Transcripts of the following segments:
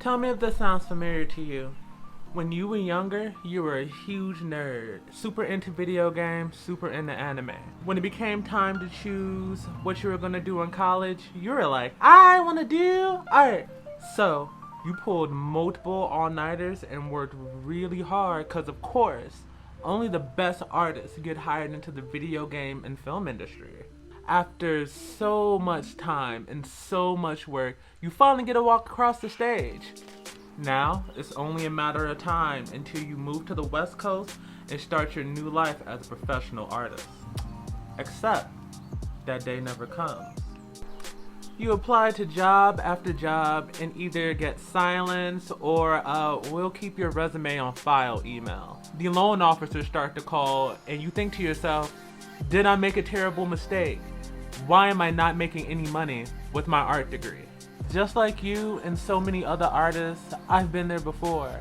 Tell me if this sounds familiar to you. When you were younger, you were a huge nerd, super into video games, super into anime. When it became time to choose what you were gonna do in college, you were like, I wanna do art. So, you pulled multiple all-nighters and worked really hard because of course, only the best artists get hired into the video game and film industry. After so much time and so much work, you finally get to walk across the stage. Now, it's only a matter of time until you move to the West Coast and start your new life as a professional artist. Except, that day never comes. You apply to job after job and either get silenced or we'll keep your resume on file email. The loan officers start to call and you think to yourself, did I make a terrible mistake? Why am I not making any money with my art degree? Just like you and so many other artists, I've been there before.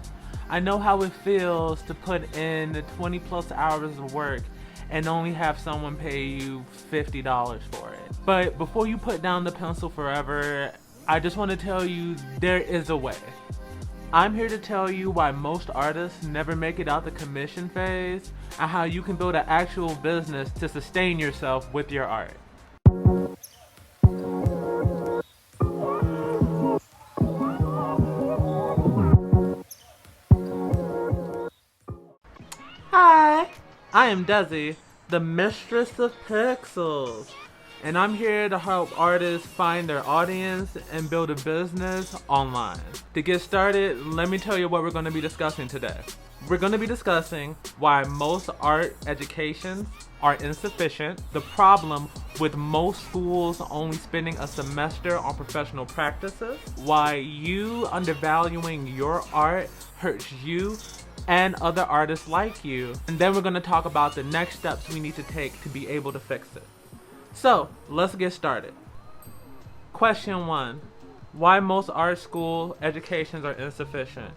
I know how it feels to put in 20 plus hours of work and only have someone pay you $50 for it. But before you put down the pencil forever, I just want to tell you there is a way. I'm here to tell you why most artists never make it out the commission phase and how you can build an actual business to sustain yourself with your art. Hi, I am Dezzi, the mistress of pixels, and I'm here to help artists find their audience and build a business online. To get started, let me tell you what we're going to be discussing today. We're going to be discussing why most art educations are insufficient, the problem with most schools only spending a semester on professional practices, why you undervaluing your art hurts you and other artists like you, and then we're going to talk about the next steps we need to take to be able to fix it. So, let's get started. Question 1. Why most art school educations are insufficient?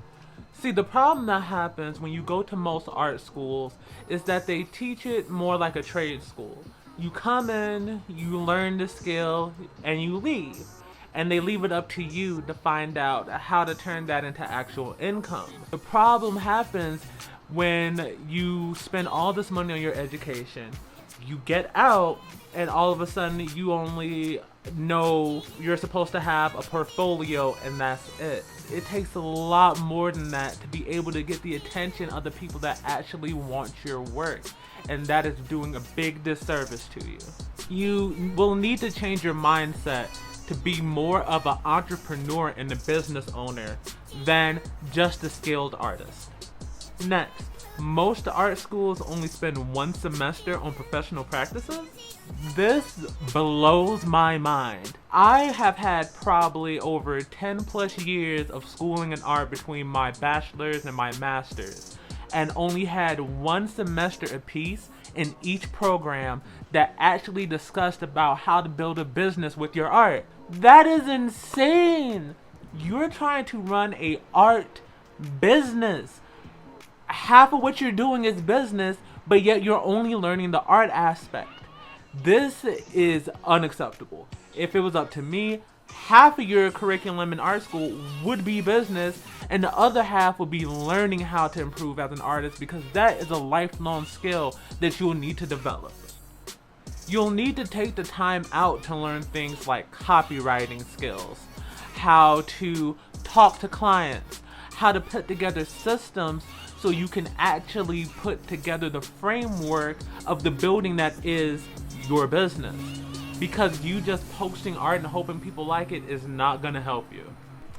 See, the problem that happens when you go to most art schools is that they teach it more like a trade school. You come in, you learn the skill, and you leave. And they leave it up to you to find out how to turn that into actual income. The problem happens when you spend all this money on your education, you get out, and all of a sudden you only know you're supposed to have a portfolio and that's it. It takes a lot more than that to be able to get the attention of the people that actually want your work, and that is doing a big disservice to you. You will need to change your mindset to be more of an entrepreneur and a business owner than just a skilled artist. Next, most art schools only spend one semester on professional practices. This blows my mind. I have had probably over 10 plus years of schooling in art between my bachelor's and my master's, and only had one semester apiece in each program that actually discussed about how to build a business with your art. That is insane! You're trying to run a art business. Half of what you're doing is business, but yet you're only learning the art aspect. This is unacceptable. If it was up to me, half of your curriculum in art school would be business, and the other half would be learning how to improve as an artist, because that is a lifelong skill that you'll need to develop. You'll need to take the time out to learn things like copywriting skills, how to talk to clients, how to put together systems so you can actually put together the framework of the building that is your business. Because you just posting art and hoping people like it is not gonna help you.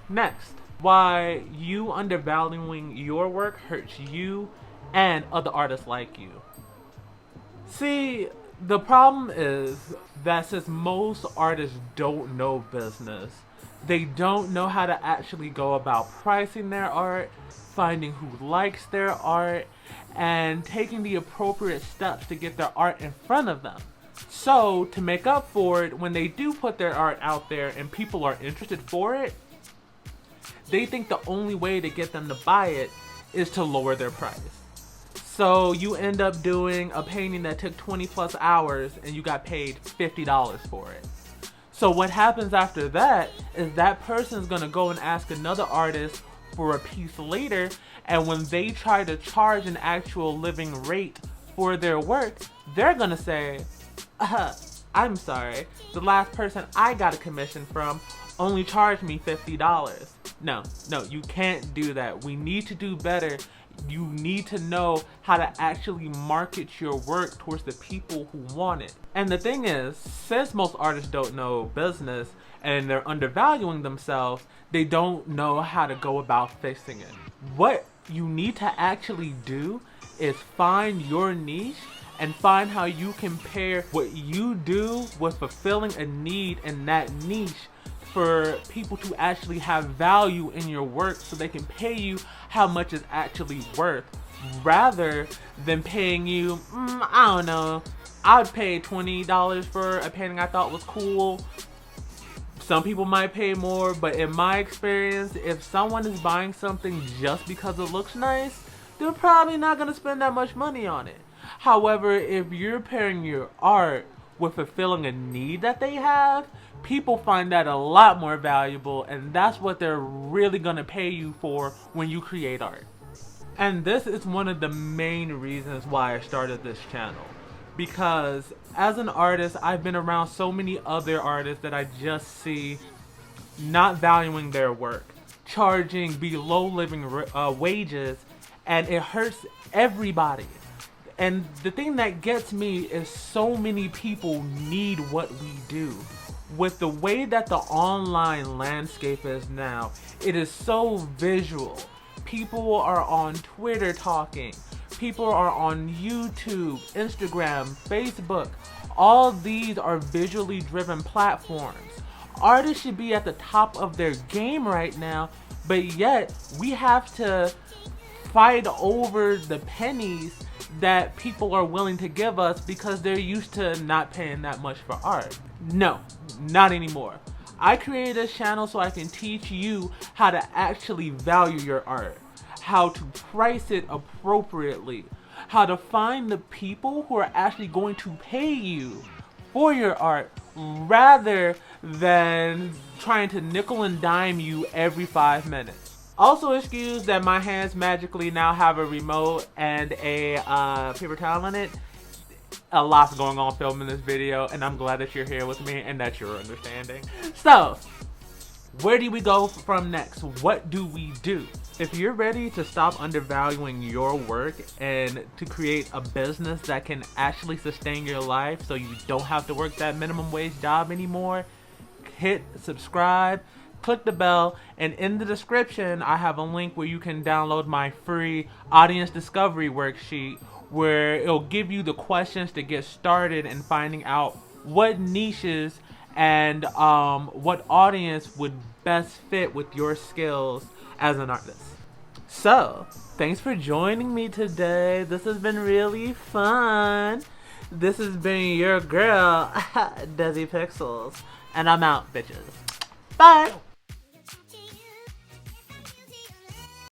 Next, why you undervaluing your work hurts you and other artists like you. See, the problem is that since most artists don't know business, they don't know how to actually go about pricing their art, finding who likes their art, and taking the appropriate steps to get their art in front of them. So, to make up for it, when they do put their art out there and people are interested for it, they think the only way to get them to buy it is to lower their price. So you end up doing a painting that took 20 plus hours and you got paid $50 for it. So what happens after that is that person's gonna go and ask another artist for a piece later, and when they try to charge an actual living rate for their work, they're gonna say, I'm sorry, the last person I got a commission from only charged me $50. No, you can't do that. We need to do better. You need to know how to actually market your work towards the people who want it. And the thing is, since most artists don't know business and they're undervaluing themselves, they don't know how to go about fixing it. What you need to actually do is find your niche and find how you can pair what you do with fulfilling a need in that niche for people to actually have value in your work so they can pay you how much it's actually worth, rather than paying you, I don't know, I would pay $20 for a painting I thought was cool. Some people might pay more, but in my experience, if someone is buying something just because it looks nice, they're probably not going to spend that much money on it. However, if you're pairing your art with fulfilling a need that they have, people find that a lot more valuable, and that's what they're really going to pay you for when you create art. And this is one of the main reasons why I started this channel. Because as an artist, I've been around so many other artists that I just see not valuing their work, charging below living wages, and it hurts everybody. And the thing that gets me is so many people need what we do. With the way that the online landscape is now, it is so visual. People are on Twitter talking. People are on YouTube, Instagram, Facebook. All these are visually driven platforms. Artists should be at the top of their game right now, but yet we have to fight over the pennies that people are willing to give us because they're used to not paying that much for art. No, not anymore. I created this channel so I can teach you how to actually value your art, how to price it appropriately, how to find the people who are actually going to pay you for your art rather than trying to nickel and dime you every 5 minutes. Also excuse that my hands magically now have a remote and a paper towel in it. A lot's going on filming this video, and I'm glad that you're here with me and that you're understanding. So, where do we go from next? What do we do? If you're ready to stop undervaluing your work and to create a business that can actually sustain your life so you don't have to work that minimum wage job anymore, hit subscribe, click the bell, and in the description I have a link where you can download my free audience discovery worksheet, where it'll give you the questions to get started in finding out what niches and what audience would best fit with your skills as an artist. So, thanks for joining me today. This has been really fun. This has been your girl, Dezzi Pixels, and I'm out, bitches. Bye!